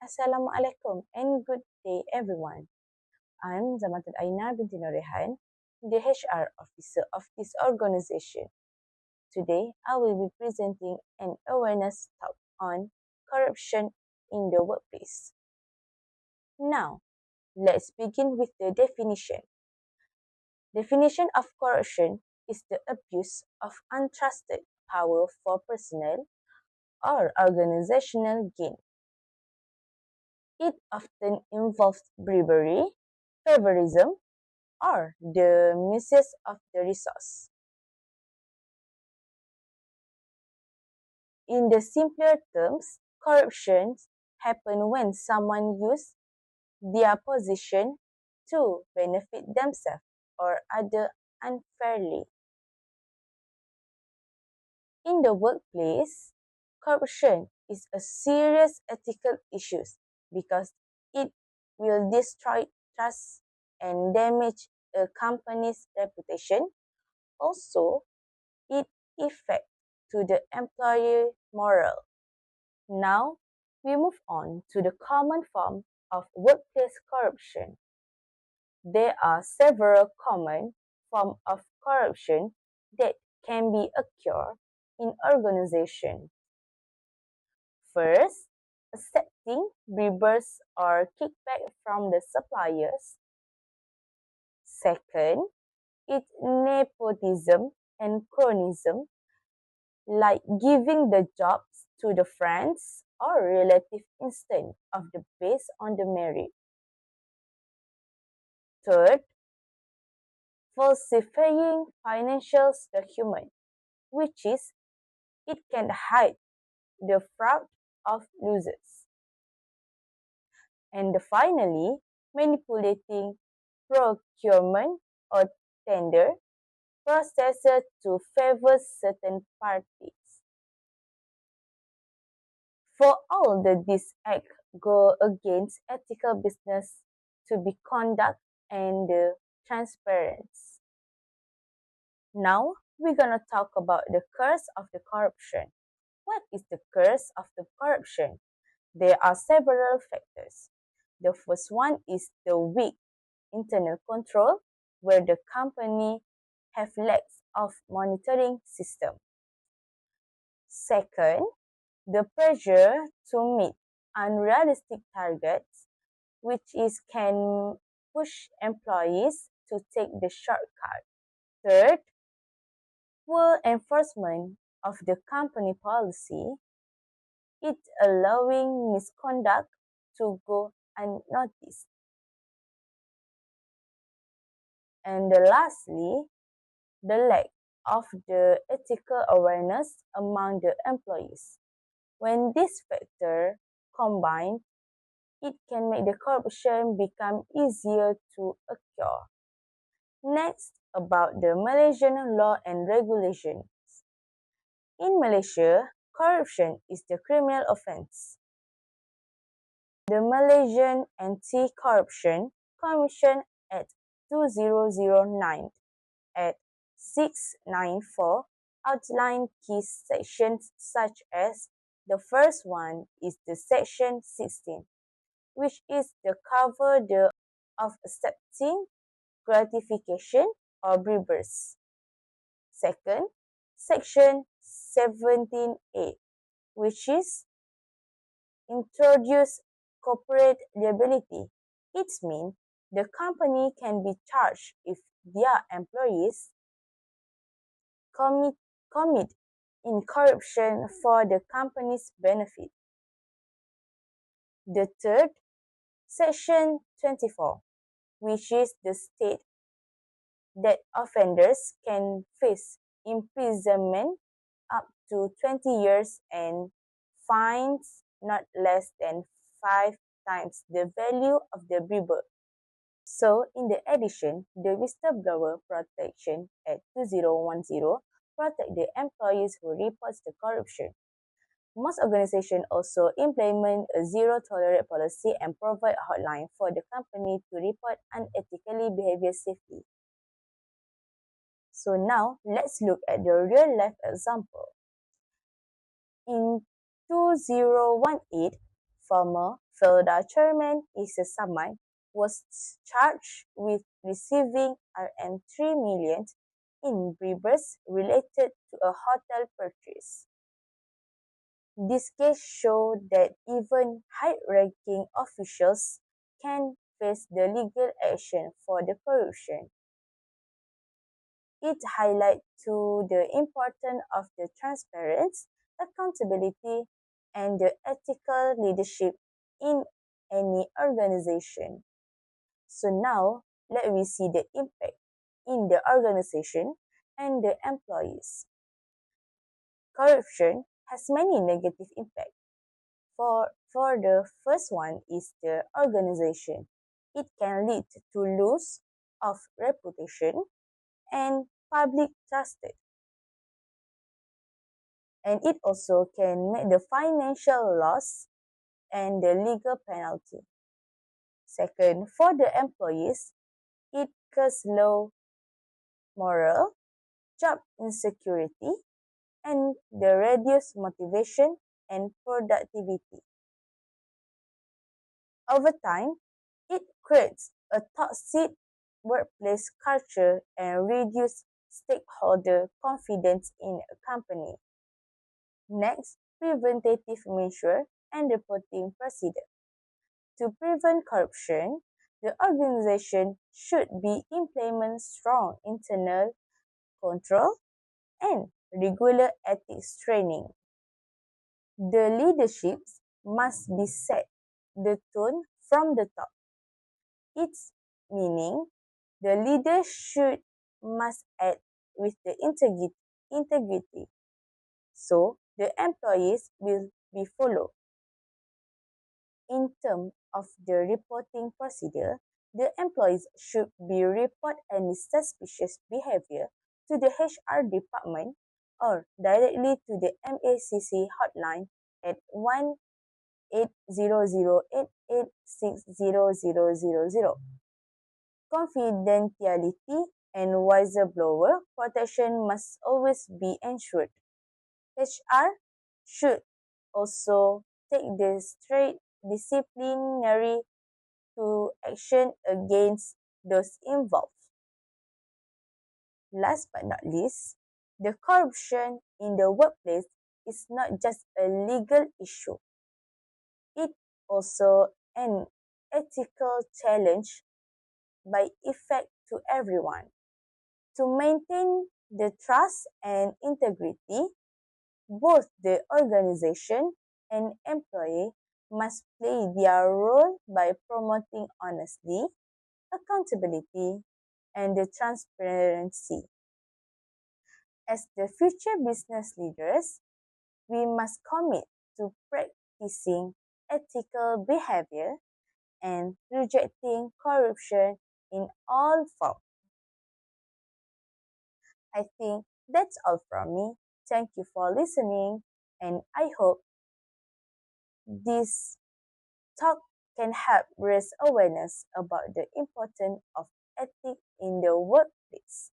Assalamualaikum and good day everyone. I'm Aina Binti Nurikhan, the HR officer of this organization. Today, I will be presenting an awareness talk on corruption in the workplace. Now, let's begin with the definition. Definition of corruption is the abuse of untrusted power for personal or organizational gain. It often involves bribery, favorism, or the misuse of the resource. In the simpler terms, corruption happens when someone uses their position to benefit themselves or others unfairly. In the workplace, corruption is a serious ethical issue because it will destroy trust and damage a company's reputation. Also, it affects to the employee morale. Now, we move on to the common form of workplace corruption. There are several common forms of corruption that can be occur in organizations. First, accepting bribes or kickback from the suppliers. Second, it's nepotism and cronyism, like giving the jobs to the friends or relative instead of the based on the merit. Third, falsifying financial documents, which is it can hide the fraud of losers. And finally, manipulating procurement or tender processes to favor certain parties. For all these acts go against ethical business to be conduct and transparency. Now, we're gonna talk about the curse of the corruption. What is the curse of the corruption? There are several factors. The first one is the weak internal control, where the company have lacks of monitoring system. Second, the pressure to meet unrealistic targets, which is can push employees to take the shortcut. Third, poor enforcement of the company policy, it allowing misconduct to go unnoticed. And lastly, the lack of the ethical awareness among the employees. When this factor combined, it can make the corruption become easier to occur. Next, about the Malaysian law and regulations. In Malaysia, corruption is the criminal offence. The Malaysian Anti-Corruption Commission Act 2009 at 694 outline key sections such as the first one is the section 16, which is the cover of accepting gratification or bribes. Second, section 17A, which is introduce corporate liability. It means the company can be charged if their employees commit in corruption for the company's benefit. The third, section 24, which is the state that offenders can face imprisonment up to 20 years and fines not less than 5 times the value of the bribe. So, in the addition, the Whistleblower Protection Act 2010 protect the employees who reports the corruption. Most organizations also implement a zero-tolerance policy and provide a hotline for the company to report unethically behavior safely. So now, let's look at the real-life example. In 2018, Former FELDA chairman Isa Saman was charged with receiving Rm 3 million in bribes related to a hotel purchase. This case showed that even high-ranking officials can face the legal action for the corruption. It highlights to the importance of the transparency, accountability, and the ethical leadership in any organization. So now, let me see the impact in the organization and the employees. Corruption has many negative impacts. For the first one is the organization. It can lead to loss of reputation and public trust, and it also can make the financial loss and the legal penalty. Second, for the employees, it causes low morale, job insecurity, and the reduced motivation and productivity. Over time, it creates a toxic workplace culture and reduces stakeholder confidence in a company. Next, preventative measure and reporting procedure. To prevent corruption, the organization should be implement strong internal control and regular ethics training. The leaderships must be set the tone from the top. Its meaning, the leader should must act with the integrity, so the employees will be followed. In terms of the reporting procedure, the employees should be report any suspicious behavior to the HR department or directly to the MACC hotline at 1-800-886000. Confidentiality and whistleblower protection must always be ensured. HR should also take the straight disciplinary to action against those involved. Last but not least, the corruption in the workplace is not just a legal issue. It also an ethical challenge by effect to everyone. To maintain the trust and integrity, both the organization and employee must play their role by promoting honesty, accountability, and the transparency. As the future business leaders, we must commit to practicing ethical behavior and rejecting corruption in all forms. I think that's all from me. Thank you for listening, and I hope this talk can help raise awareness about the importance of ethics in the workplace.